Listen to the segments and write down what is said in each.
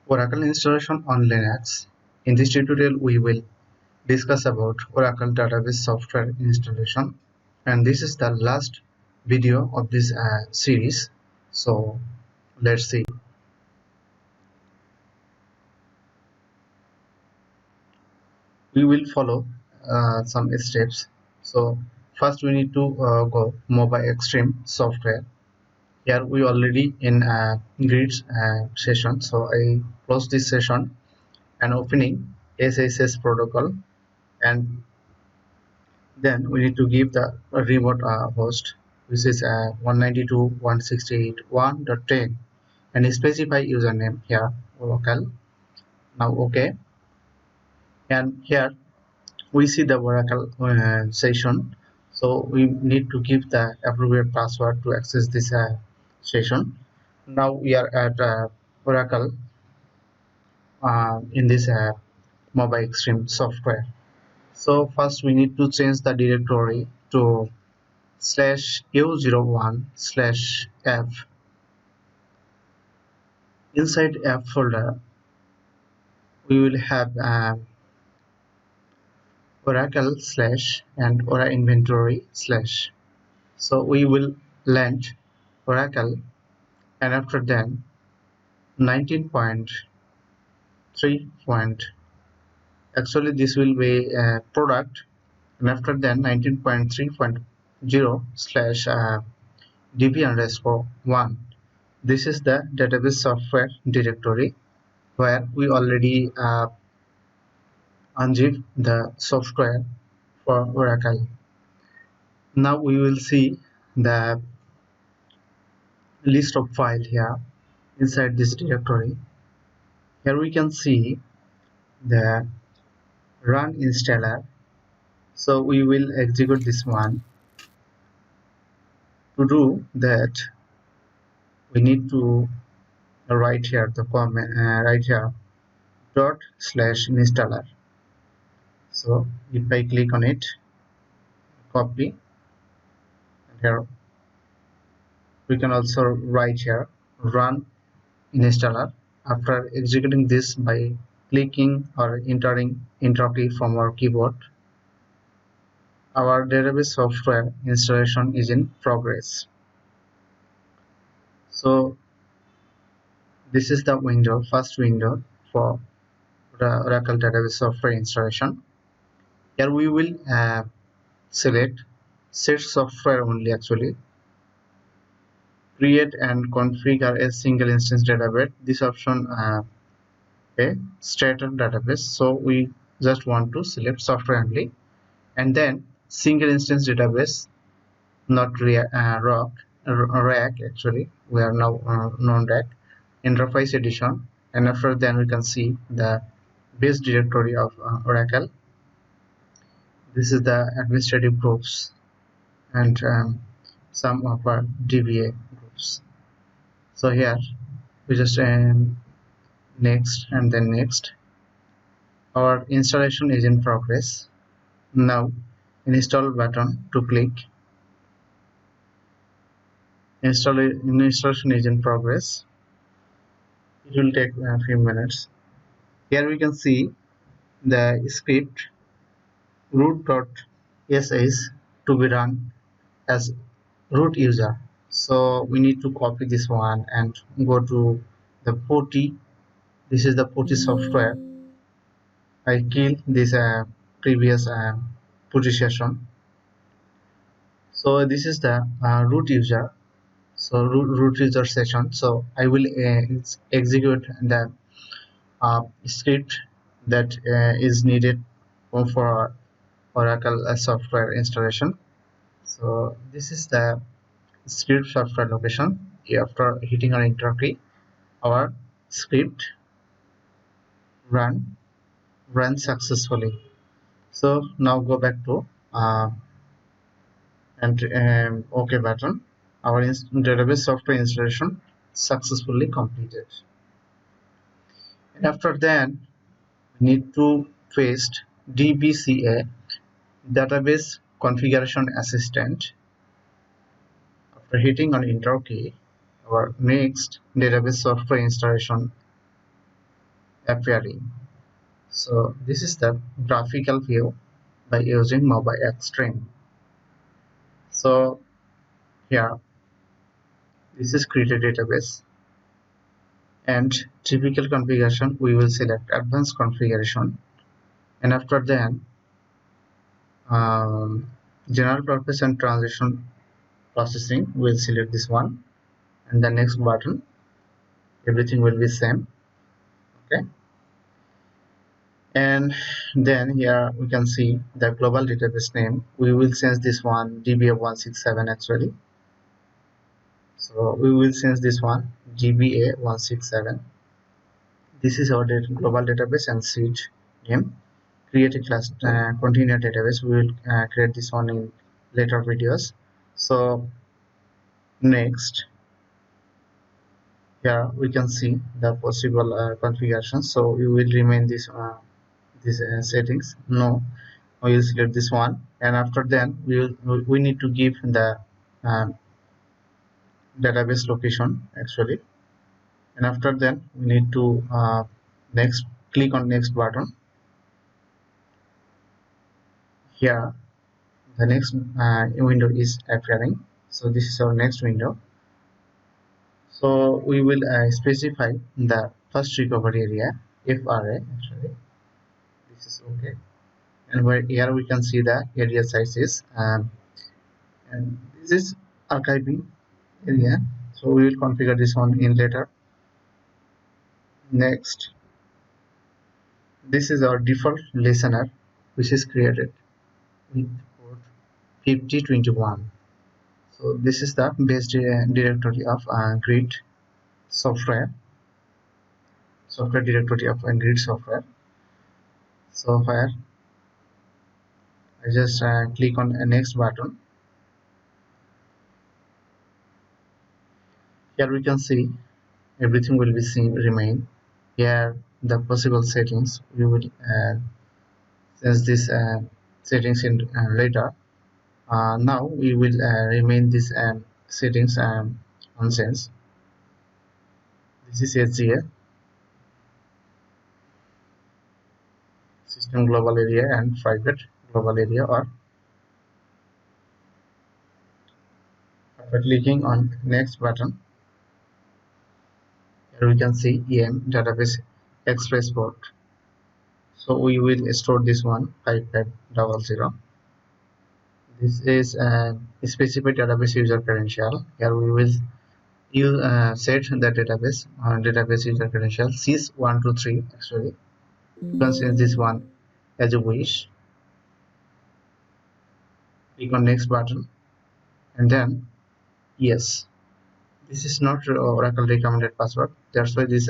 Oracle installation on Linux. In this tutorial, we will discuss about Oracle database software installation, and this is the last video of this series. So let's see. We will follow some steps. So first, we need to go mobile extreme software. Here we already in grid session, so I close this session and opening SSH protocol, and then we need to give the remote host, which is 192.168.1.10, and specify username here local. Now OK, and here we see the Oracle session, so we need to give the appropriate password to access this session. Now we are at Oracle in this mobile extreme software. So first we need to change the directory to /u01/f. Inside f folder we will have Oracle / and Oracle inventory /. So we will land Oracle, and after that 19.3 actually this will be product, and after that 19.3.0/db_1. This is the database software directory where we already unzip the software for Oracle. Now we will see the list of files here inside this directory. Here we can see the run installer, so we will execute this one. To do that, we need to write here the comment right here ./installer. So if I click on it, copy, and here we can also write here run installer. After executing this by clicking or entering enter key from our keyboard, our database software installation is in progress. So this is the window, first window for the Oracle database software installation. Here we will select set software only, actually create and configure a single instance database. This option a starter database, so we just want to select software only, and then single instance database, not rack. Actually we are now non-rack enterprise edition, and after then we can see the base directory of Oracle. This is the administrative groups and some of our DBA groups. So here we just next and then next. Our installation is in progress. Now install button to click. Installation is in progress. It will take a few minutes. Here we can see the script root.sh to be run as root user. So we need to copy this one and go to the POTI. This is the POTI software. I kill this previous POTI session. So this is the root user. So root user session. So I will execute the script that is needed for Oracle software installation. So this is the script software location. After hitting on enter key, our script run successfully. So now go back to and OK button. Our database software installation successfully completed. And after that, we need to paste DBCA, database configuration assistant. After hitting on enter key, our next database software installation appearing. So this is the graphical view by using mobile extreme. So here, this is create a database, and typical configuration we will select advanced configuration, and after that general purpose and transition processing we'll select this one, and the next button everything will be same. Okay, and then here we can see the global database name. We will change this one DBA167 actually. So we will change this one DBA167. This is our global database and seed name. Create a class container database. We will create this one in later videos. So next, here we can see the possible configurations. So we will remain this settings. No, we will select this one, and after then we need to give the uh, database location actually, and after then we need to next click on next button. Here the next window is appearing. So this is our next window. So we will specify the first recovery area FRA actually. This is okay, and where here we can see the area size is and this is archiving area. So we will configure this one in later. Next, this is our default listener which is created with port 5021. So this is the base directory of grid software directory of grid software. So here I just click on the next button. Here we can see everything will be seen remain. Here the possible settings we will change this settings in later. Now we will remain this settings unchanged. This is SGA system global area and private global area. Or after clicking on next button, here we can see EM database express port. So we will store this one 5500. This is a specific database user credential. Here we will set the database user credential sys123 actually. You can change this one as you wish. Click on next button, and then yes, this is not Oracle recommended password. That's why this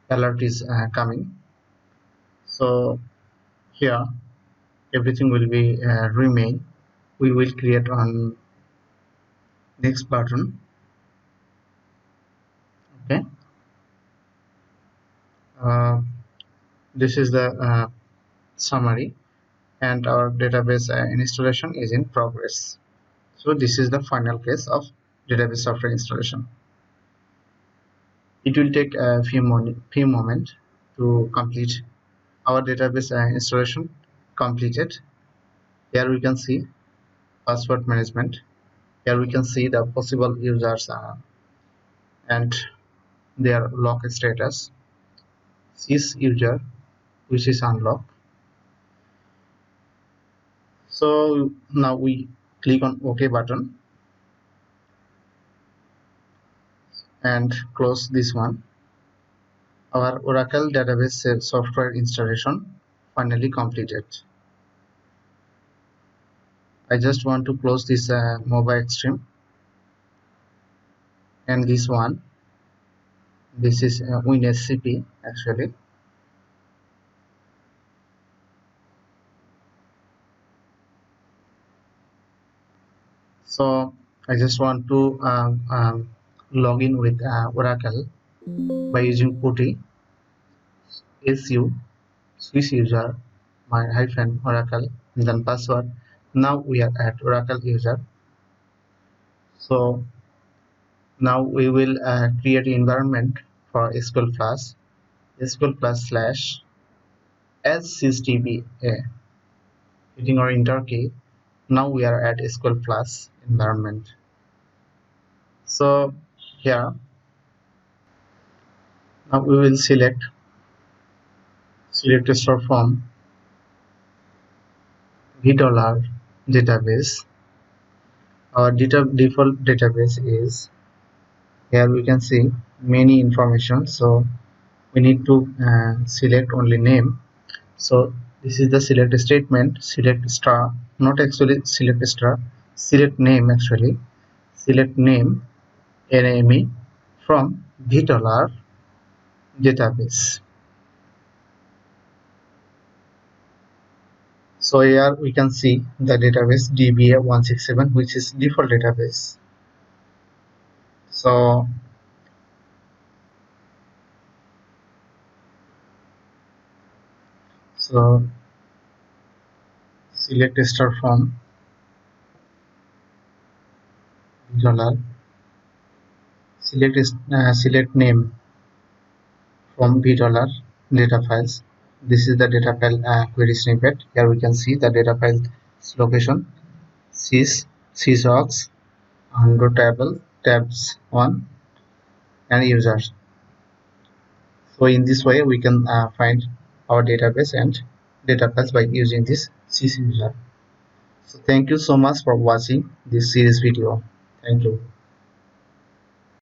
alert is coming. So here everything will be remain. We will create on next button. Okay, this is the summary, and our database installation is in progress. So this is the final case of database software installation. It will take a few moments to complete. Our database installation completed. Here we can see password management. Here we can see the possible users and their lock status. Sys user which is unlocked. So now we click on OK button and close this one. Our Oracle database software installation finally completed. I just want to close this mobile extreme, and this one, this is WinSCP actually. So I just want to log in with Oracle by using putty su Swiss user my hyphen Oracle and then password. Now we are at Oracle user. So now we will create an environment for SQL class SQL plus slash sysdba. Hitting our enter key, now we are at SQL plus environment. So here, now we will select store from $, database. Our default database is, here we can see many information, so we need to select only name. So this is the select statement, select star, not actually select star, select name actually, select name NAME from $, database. So here we can see the database DBA167, which is default database. So select star from $, select name from data files. This is the data file query snippet. Here we can see the data file location, sysaux, under table, tabs 1, and users. So in this way we can find our database and data files by using this sysuser. So thank you so much for watching this series video. Thank you.